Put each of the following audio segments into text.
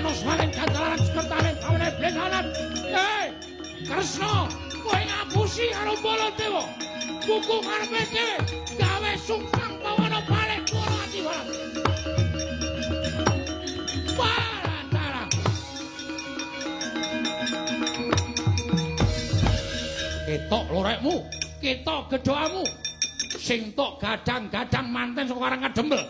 manus maning gandalan sekertane pamane blenganan. Kresna, kowe ngapusi karo Baladewa. Buku karepe dhewe gawe sumpang bawana balik para adiwala. Paratara. Ketok lorekmu, ketok gedhoamu. Sing tok gadang-gadang manten saka Karang Kadempel.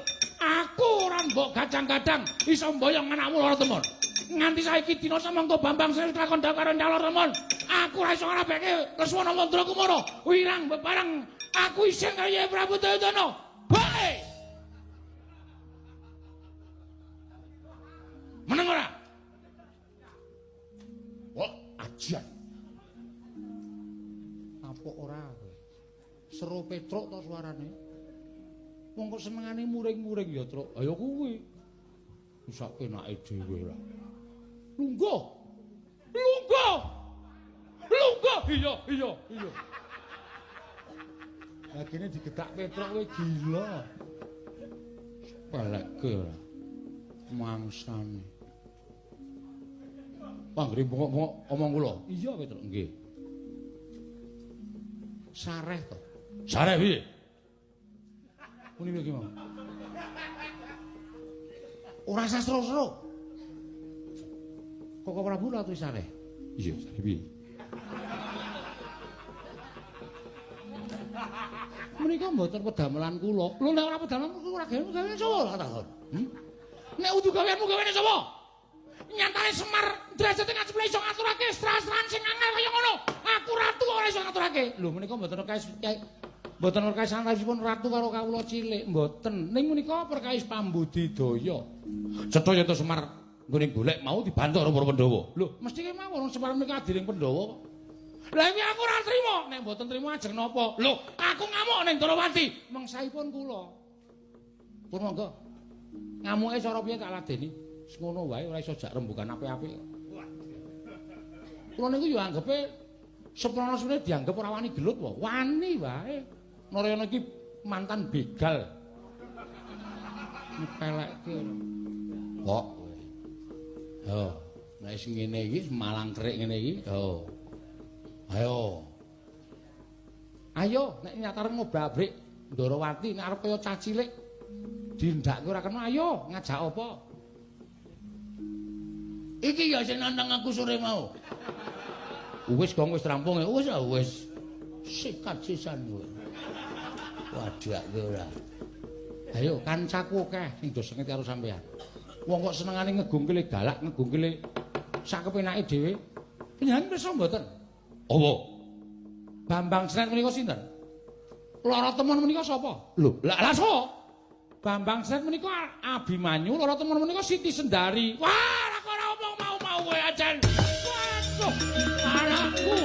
Aku ora mbok gadang-gadang iso mboyong anakmu lara temon. Nganti saiki dina samangka Bambang Sri lakon dak karo Ndalo Temon. Aku ora iso ngrabeke Leswana Mandra Kumara. Wirang bebareng aku isin karo Yai Prabu Dayudana. Bae. Meneng ora? Wah, ajian. Apa ora kowe? Seru Petruk to suarane. Wong kok senengane muring-muring ya, Truk. Ayo kuwi. Sak enake dhewe lah. Lungguh. Lungguh. Lungguh. Iya, iya, iya. Lah kene digedak Petruk kowe gila. Peleke ora. Mangsane. Panggri bengok-bengok omong kula. Iya, Petruk, nggih. Sareh to. Sareh piye? Muni lho ki mau. Ora sastra-sastra. Kok Prabu Ratu Sareh? Iya, sareh piye? Menika mboten pedamelan kula. Lho nek ora pedamelan kula ora gawe sapa tak takon. Nek udu gaweanmu gaweane sapa? Nyatane Semar derajate ngaceple iso ngaturake stra-stran sing angel kaya ngono. Aku ratu kok ora iso ngaturake. Lho menika mboten perkais mboten perkais antawisipun ratu karo kawula cilik, mboten. Ning menika perkais pambudidaya. Cetha yen Semar nggone golek mau dibantu karo para Pandhawa. Lho, mesti ki mawon Semar menika adiring Pandhawa kok. Lah iki aku ora trima, nek mboten trima ajeng napa? Lho, aku ngamuk ning Darawati, mengsaipun kula. Pun monggo. Ngamuke cara piye tak ladeni? Ngono wae ora iso jak rembugan apik-apik. Kula niku yo anggepe seprana-sepene dianggep ora wani gelut wae. Wani wae. Narayana iki mantan begal. Nyepelekke. Kok kowe. Yo, nek sing ngene iki malang kerik ngene iki, yo. Ayo. Ayo nek nyatare ngobrak-abrik Ndarawati nek arep kaya cah cilik dindakke ora kena ayo ngajak apa? Iki ya sing nantang aku sore mau. Wis gong wis rampung ya. Wis. Sikat sisan kowe. Wadak kowe ora. Ayo kancaku akeh sing do sengit karo sampean. Wong kok senengane ngegungkile galak, ngegungkile sak kepenake dhewe. Panjenengan pirsa mboten? Apa? Bambang Sret menika sinten? Lara Temon menika sapa? Lho, lah sapa? Bambang Sret menika Abimanyu, Lara Temon menika Siti Sendari. Wah, ora omong mau kowe ajan. Waduh, anakku.